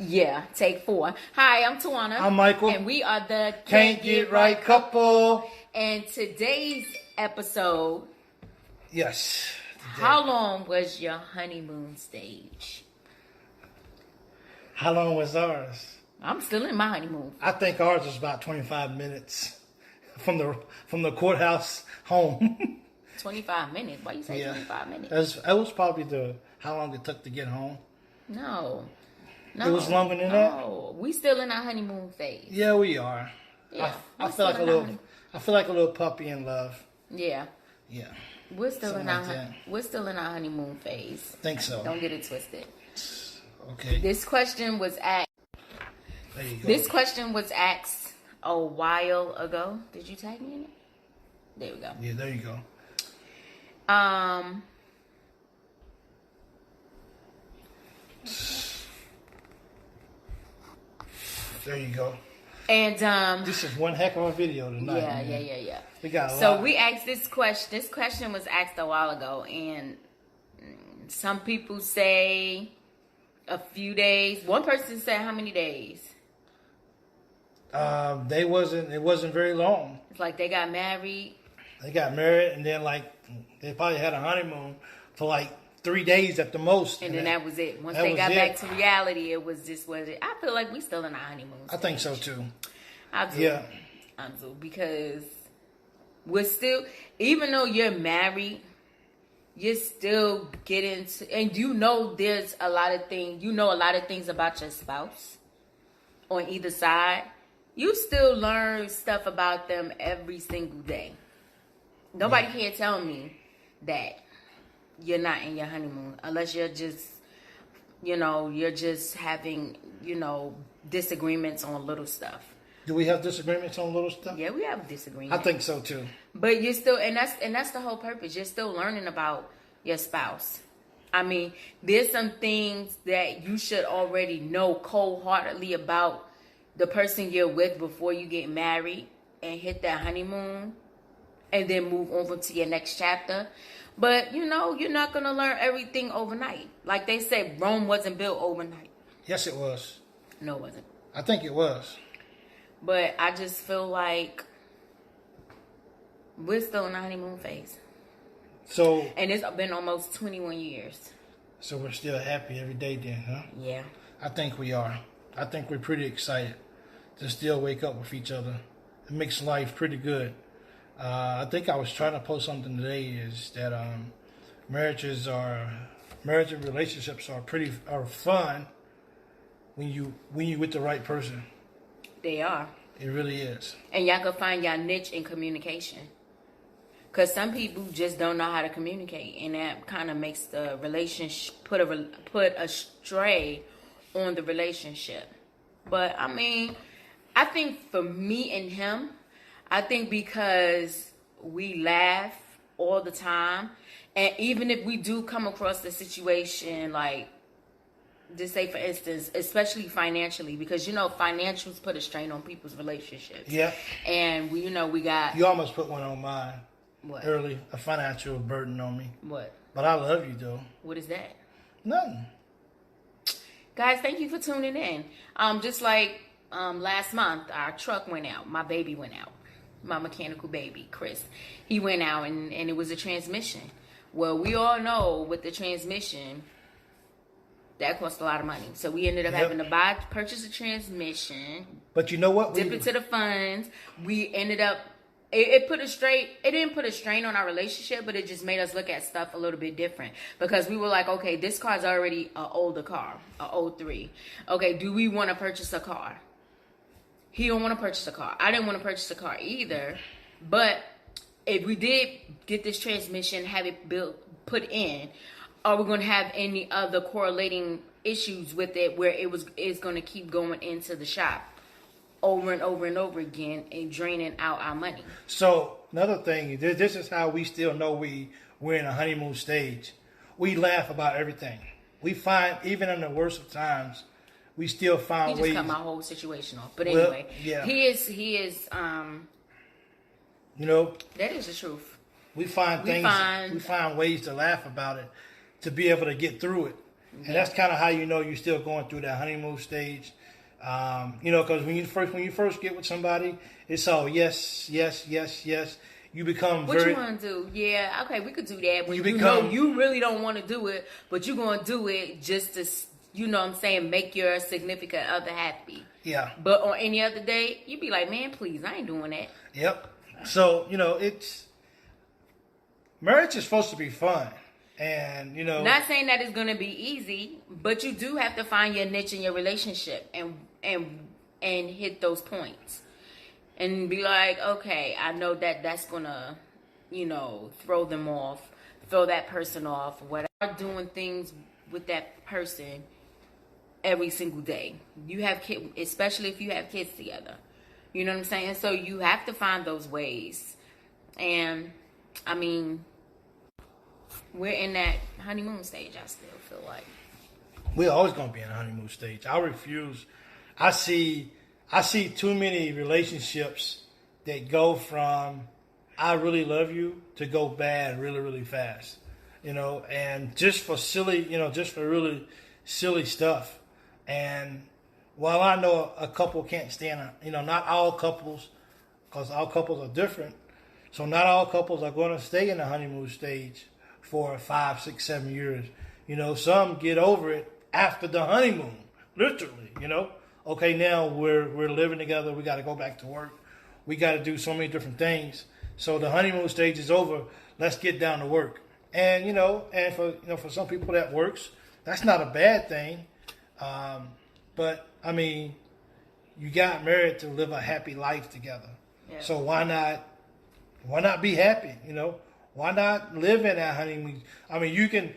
Yeah, take 4. Hi, I'm Tawana. I'm Michael. And we are the Can't Get Right Couple. And today's episode, Yes. how long was your honeymoon stage? How long was ours? I'm still in my honeymoon. I think ours was about 25 minutes from the courthouse home. 25 minutes? Why you say 25 minutes? That was probably how long it took to get home. No. It was longer than that? No. We still in our honeymoon phase. Yeah, we are. Yeah. I feel like a little puppy in love. Yeah. Yeah. We're still in our honeymoon phase. I think so. Don't get it twisted. Okay. This question was asked. There you go. This question was asked a while ago. Did you tag me in it? There we go. Yeah, there you go. There you go. And this is one heck of a video tonight. Yeah. We got a lot. So we asked this question. This question was asked a while ago, and some people say a few days. One person said how many days? It wasn't very long. It's like they got married. They got married, and then they probably had a honeymoon for 3 days at the most. And then that was it. Once they got back to reality, it was just what it. I feel like we still in our honeymoon stage. I think so too. I do. Yeah. I do, because we're still, even though you're married, you're still getting to, and there's a lot of things, a lot of things about your spouse on either side. You still learn stuff about them every single day. Nobody can tell me that you're not in your honeymoon unless you're just, you're just having, disagreements on little stuff. Do we have disagreements on little stuff? Yeah, we have disagreements. I think so too. But you're still, and that's the whole purpose. You're still learning about your spouse. I mean, there's some things that you should already know cold-heartedly about the person you're with before you get married and hit that honeymoon and then move on to your next chapter. But, you're not going to learn everything overnight. Like they said, Rome wasn't built overnight. Yes, it was. No, it wasn't. I think it was. But I just feel like we're still in the honeymoon phase. And it's been almost 21 years. So we're still happy every day then, huh? Yeah. I think we are. I think we're pretty excited to still wake up with each other. It makes life pretty good. I think I was trying to post something today is that marriage and relationships are fun when you with the right person. They are. It really is. And y'all can find y'all niche in communication. Because some people just don't know how to communicate. And that kind of makes the relationship, put a stray on the relationship. But, I mean, I think for me and him, I think because we laugh all the time. And even if we do come across the situation just say, for instance, especially financially, because, financials put a strain on people's relationships. Yeah. And, we got... You almost put one on mine. What? Early. A financial burden on me. What? But I love you, though. What is that? Nothing. Guys, thank you for tuning in. Just like last month, our truck went out. My baby went out. My mechanical baby, Chris. He went out, and it was a transmission. Well, we all know with the transmission... that cost a lot of money. So we ended up having to purchase a transmission. But you know what? Dip into the funds. We ended up, it didn't put a strain on our relationship, but it just made us look at stuff a little bit different. Because we were like, okay, this car's already an older car, an 03. Okay, do we want to purchase a car? He don't want to purchase a car. I didn't want to purchase a car either. But if we did get this transmission, have it put in, are we going to have any other correlating issues with it where it's going to keep going into the shop over and over and over again and draining out our money? So another thing, this is how we still know we're in a honeymoon stage. We laugh about everything. We find, even in the worst of times, we still find ways. He just cut my whole situation off. But anyway, yeah. He is. That is the truth. We find ways to laugh about it, to be able to get through it. And that's kind of how you know you're still going through that honeymoon stage. Because when you first get with somebody, it's all yes, yes, yes, yes. You become what you want to do? Yeah, okay, we could do that. When you know you really don't want to do it, but you're going to do it just to, make your significant other happy. Yeah. But on any other day, you'd be like, man, please, I ain't doing that. Yep. So, marriage is supposed to be fun. And, Not saying that it's going to be easy, but you do have to find your niche in your relationship and hit those points. And be like, okay, I know that's going to, throw them off, throw that person off, whatever. Doing things with that person every single day. You have kids, especially if you have kids together. You know what I'm saying? So you have to find those ways. And, I mean, we're in that honeymoon stage, I still feel like. We're always going to be in a honeymoon stage. I refuse. I see too many relationships that go from I really love you to go bad really, really fast. And just for really silly stuff. And while I know a couple can't stand, not all couples, because all couples are different. So not all couples are going to stay in the honeymoon stage for 5, 6, 7 years. Some get over it after the honeymoon, literally. Okay, now we're living together. We got to go back to work. We got to do so many different things. So the honeymoon stage is over. Let's get down to work. And for some people that works. That's not a bad thing. But I mean, you got married to live a happy life together. Yeah. So why not be happy? Why not live in that honeymoon? I mean, you can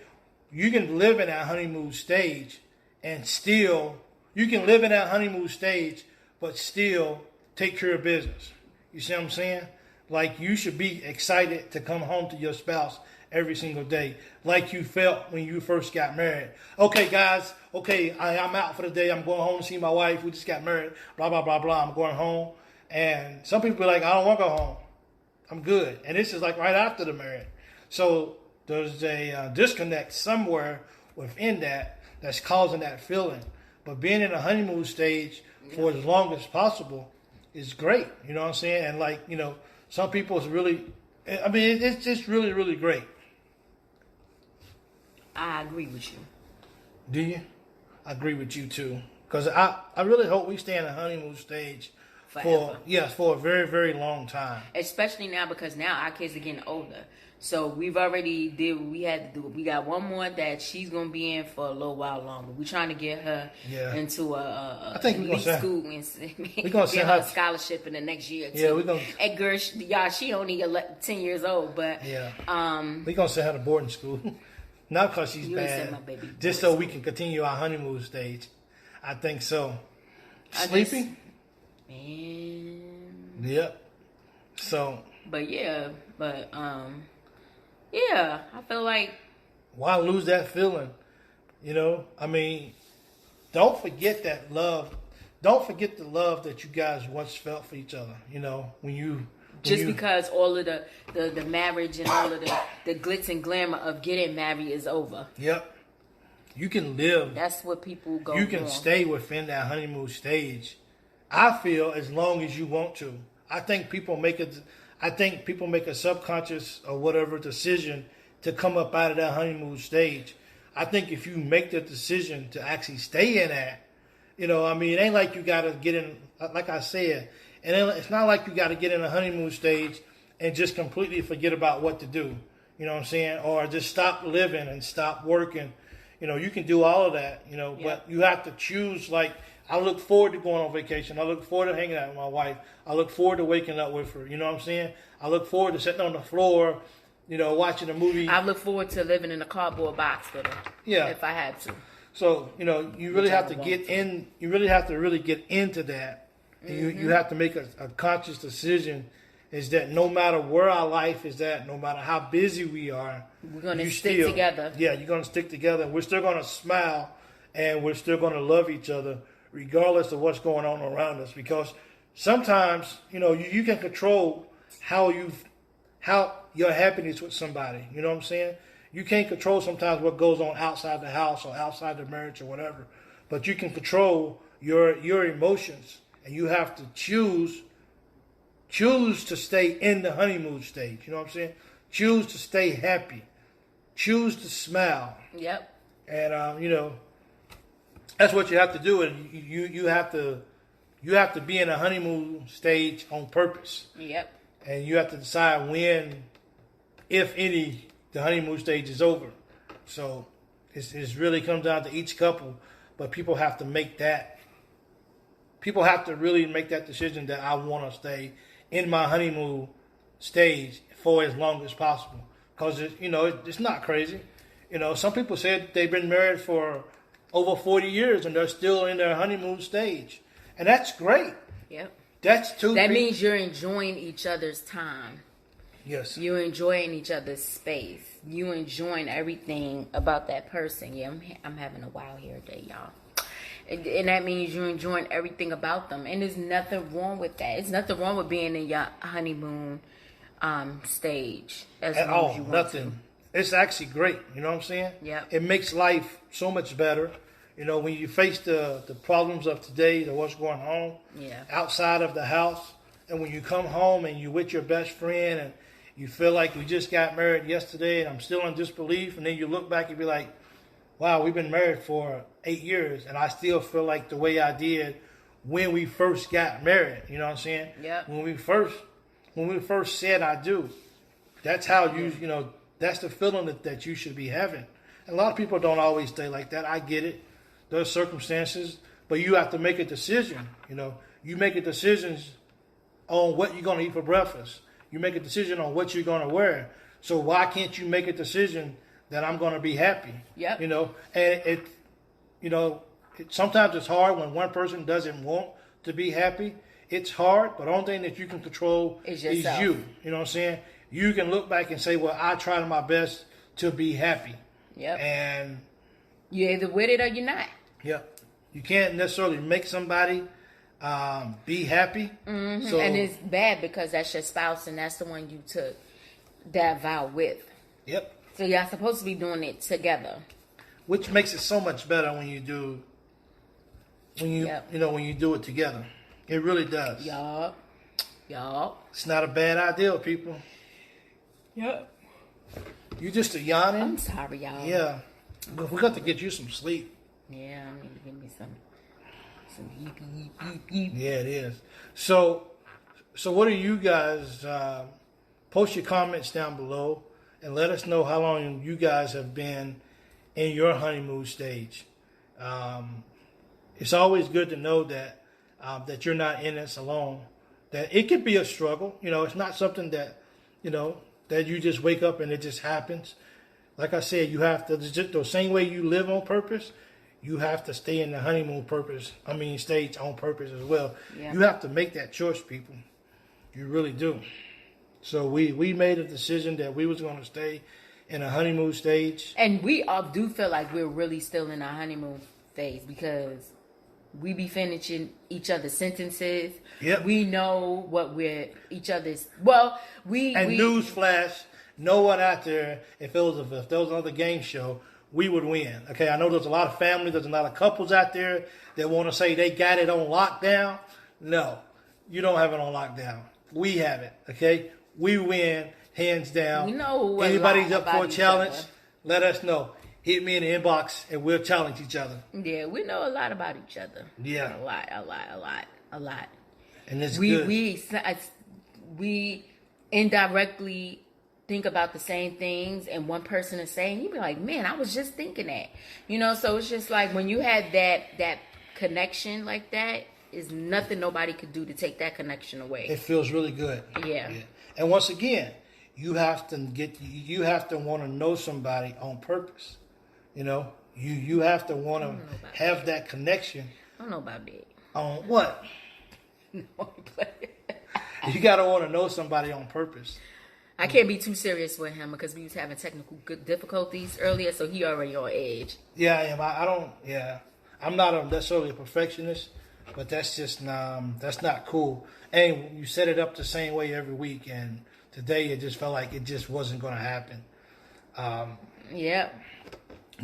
live in that honeymoon stage and still. You can live in that honeymoon stage, but still take care of business. You see what I'm saying? Like, you should be excited to come home to your spouse every single day, like you felt when you first got married. Okay, guys, I'm out for the day. I'm going home to see my wife. We just got married, blah, blah, blah, blah. I'm going home. And some people be like, I don't want to go home. I'm good. And this is like right after the marriage. So there's a disconnect somewhere within that's causing that feeling. But being in a honeymoon stage for as long as possible is great. You know what I'm saying? And some people it's really, it's just really, really great. I agree with you. Do you? I agree with you too. Because I really hope we stay in a honeymoon stage for a very, very long time. Especially now, because now our kids are getting older. So we've already did what we had to do. We got one more that she's gonna be in for a little while longer. We're trying to get her into a elite school and we're gonna send her a scholarship in the next year or two. Yeah, we're gonna. And girl, she only 10 years old, but we're gonna send her to boarding school. Not because she's bad, just so we can continue our honeymoon stage. I think so. Sleeping? Man. Yep. So. I feel like. Why lose that feeling? Don't forget that love. Don't forget the love that you guys once felt for each other. Because all of the marriage and all of the glitz and glamour of getting married is over. Yep. You can live. That's what people go. You can stay within that honeymoon stage. I feel as long as you want to. I think people make a subconscious or whatever decision to come up out of that honeymoon stage. I think if you make the decision to actually stay in that, it ain't like you got to get in, like I said, and it's not like you got to get in a honeymoon stage and just completely forget about what to do. You know what I'm saying? Or just stop living and stop working. You can do all of that, but you have to choose. Like, I look forward to going on vacation. I look forward to hanging out with my wife. I look forward to waking up with her. You know what I'm saying? I look forward to sitting on the floor, watching a movie. I look forward to living in a cardboard box with her. Yeah. If I had to. So, you really have to get in. You really have to really get into that. And you have to make a conscious decision. Is that no matter where our life is at, no matter how busy we are, we're going to stick together. Yeah, you're going to stick together. We're still going to smile, and we're still going to love each other, regardless of what's going on around us. Because sometimes, you can control how your happiness with somebody. You know what I'm saying? You can't control sometimes what goes on outside the house or outside the marriage or whatever, but you can control your emotions, and you have to choose to stay in the honeymoon stage. You know what I'm saying? Choose to stay happy. Choose to smile. Yep. And that's what you have to do. And you have to be in a honeymoon stage on purpose. Yep. And you have to decide when, if any, the honeymoon stage is over. So it's really comes down to each couple, but people have to make that. People have to really make that decision that I want to stay in my honeymoon stage for as long as possible. Because it's not crazy. Some people said they've been married for over 40 years and they're still in their honeymoon stage, and that's great. Yep. That's two. That means you're enjoying each other's time. Yes. You're enjoying each other's space. You enjoying everything about that person. Yeah, I'm having a wild hair day, y'all. And that means you're enjoying everything about them. And there's nothing wrong with that. It's nothing wrong with being in your honeymoon stage. At all. Nothing. It's actually great. You know what I'm saying? Yeah. It makes life so much better. When you face the problems of today, what's going on outside of the house, and when you come home and you're with your best friend and you feel like we just got married yesterday and I'm still in disbelief, and then you look back and be like, wow, we've been married for 8 years, and I still feel like the way I did when we first got married. You know what I'm saying? Yeah. When we first said I do, that's how that's the feeling that you should be having. And a lot of people don't always stay like that. I get it. There's circumstances, but you have to make a decision. You make a decision on what you're going to eat for breakfast. You make a decision on what you're going to wear. So why can't you make a decision that I'm going to be happy? Yep. And sometimes it's hard when one person doesn't want to be happy. It's hard, but the only thing that you can control is you. You know what I'm saying? You can look back and say, well, I tried my best to be happy. Yep. And you're either with it or you're not. Yep. You can't necessarily make somebody be happy. Mm-hmm. So, and it's bad because that's your spouse and that's the one you took that vow with. Yep. So y'all supposed to be doing it together. Which makes it so much better when you do it together. It really does. Y'all. It's not a bad idea, people. Yep. You just a yawning. I'm sorry, y'all. Yeah. We got to get you some sleep. Yeah, I need to give me some yeep. Yeah, it is. So what do you guys post your comments down below and let us know how long you guys have been in your honeymoon stage. It's always good to know that that you're not in this alone. That it could be a struggle. It's not something that that you just wake up and it just happens. Like I said, you have to, just the same way you live on purpose, you have to stay in the honeymoon stage on purpose as well. Yeah. You have to make that choice, people. You really do. So we made a decision that we was going to stay in a honeymoon stage. And we all do feel like we're really still in our honeymoon phase because we be finishing each other's sentences. Yep. We know what we're each other's. Newsflash, no one out there, if there was another game show, we would win. Okay, I know there's a lot of families, there's a lot of couples out there that want to say they got it on lockdown. No, you don't have it on lockdown. We have it. Okay, we win hands down. We know anybody's up for a challenge. Let us know. Hit me in the inbox and we'll challenge each other. Yeah, we know a lot about each other. Yeah, a lot. And it's good. We indirectly think about the same things, and one person is saying, you'd be like, man, I was just thinking that. So it's just like when you have that connection like that, is nothing nobody could do to take that connection away. It feels really good. Yeah. And once again, you have to want to know somebody on purpose. You have to want to have that connection. I don't know about that. On what? No, you got to want to know somebody on purpose. I can't be too serious with him because we was having technical difficulties earlier, so he already on edge. Yeah, I am. I don't. Yeah, I'm not necessarily a perfectionist, but that's just that's not cool. And you set it up the same way every week, and today it just felt like it just wasn't going to happen. Yep.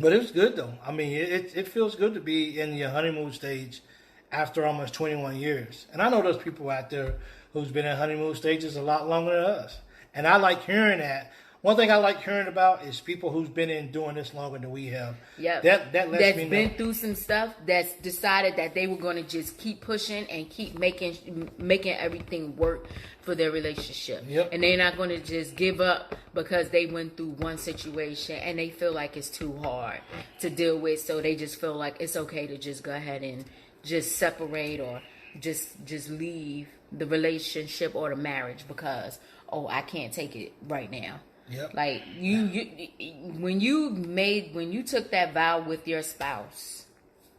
But it was good though. I mean, it feels good to be in your honeymoon stage after almost 21 years. And I know there's people out there who's been in honeymoon stages a lot longer than us. And I like hearing that. One thing I like hearing about is people who's been in doing this longer than we have. Yep. That lets that's me know. Been through some stuff, that's decided that they were going to just keep pushing and keep making everything work for their relationship. Yep. And they're not going to just give up because they went through one situation and they feel like it's too hard to deal with. So they just feel like it's okay to just go ahead and just separate or just leave the relationship or the marriage because, oh, I can't take it right now. Yep. Like when you took that vow with your spouse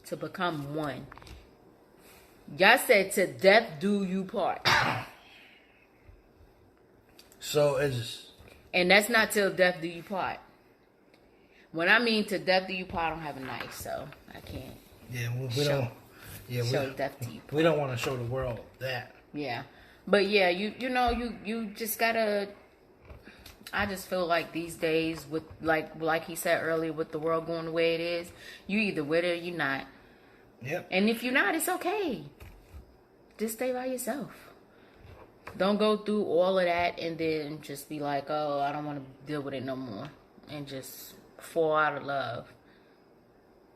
to become one, y'all said to death do you part. So and that's not till death do you part. When I mean to death do you part, I don't have a knife, so I can't. Yeah, we don't. Yeah, show death to you. We don't want to show the world that. Yeah, but yeah, you just gotta. I just feel like these days, with like he said earlier, with the world going the way it is, you either with it or you not. Yep. And if you're not, it's okay. Just stay by yourself. Don't go through all of that and then just be like, oh, I don't want to deal with it no more, and just fall out of love.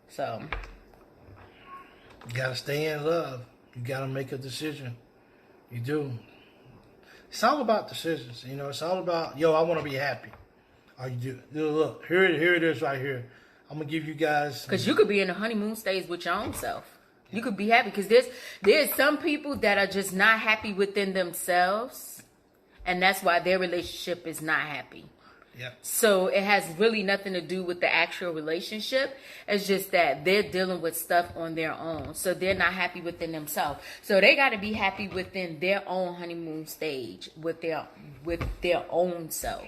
So you gotta stay in love. You gotta make a decision. You do. It's all about decisions, you know. It's all about, I want to be happy. Or you do. Look, here it is right here. I'm gonna give you guys. Because you could be in the honeymoon stage with your own self. You could be happy because there's some people that are just not happy within themselves, and that's why their relationship is not happy. Yep. So it has really nothing to do with the actual relationship. It's just that they're dealing with stuff on their own. So they're not happy within themselves. So they got to be happy within their own honeymoon stage with their own self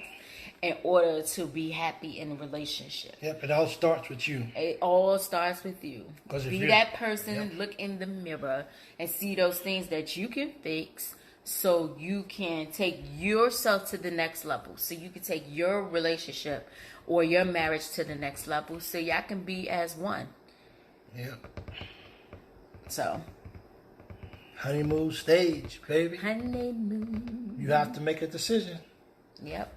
in order to be happy in a relationship. Yep, it all starts with you. It all starts with you. Be that person, yep. Look in the mirror and see those things that you can fix, so you can take yourself to the next level. So you can take your relationship or your marriage to the next level. So y'all can be as one. Yep. So. Honeymoon stage, baby. Honeymoon. You have to make a decision. Yep.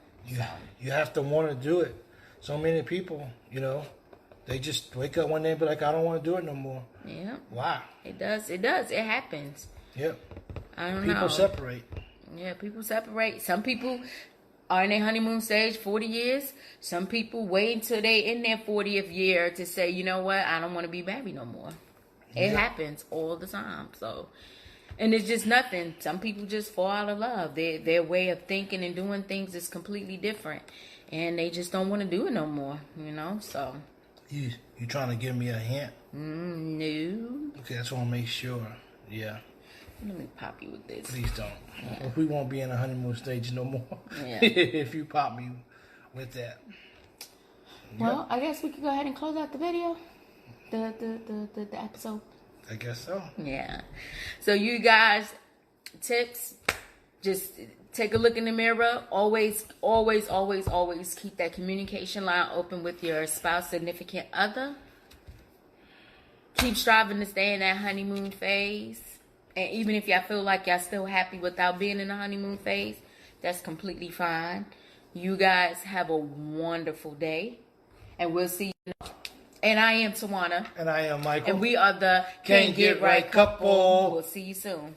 You have to want to do it. So many people, they just wake up one day and be like, I don't want to do it no more. Yeah. Why? It does. It happens. Yep. I don't know. People separate. Yeah, people separate. Some people are in their honeymoon stage 40 years. Some people wait until they in their 40th year to say, you know what, I don't want to be married no more. It happens all the time. So, and it's just nothing. Some people just fall out of love. Their way of thinking and doing things is completely different. And they just don't want to do it no more, so. You trying to give me a hint? No. Okay, I just want to make sure. Yeah. Let me pop you with this. Please don't. Yeah. We won't be in a honeymoon stage no more. Yeah. If you pop me with that. Well, I guess we could go ahead and close out the video. The episode. I guess so. Yeah. So you guys, tips, just take a look in the mirror. Always keep that communication line open with your spouse, significant other. Keep striving to stay in that honeymoon phase. And even if y'all feel like y'all still happy without being in the honeymoon phase, that's completely fine. You guys have a wonderful day. And we'll see you. And I am Tawana. And I am Michael. And we are the Can't Get Right couple. We'll see you soon.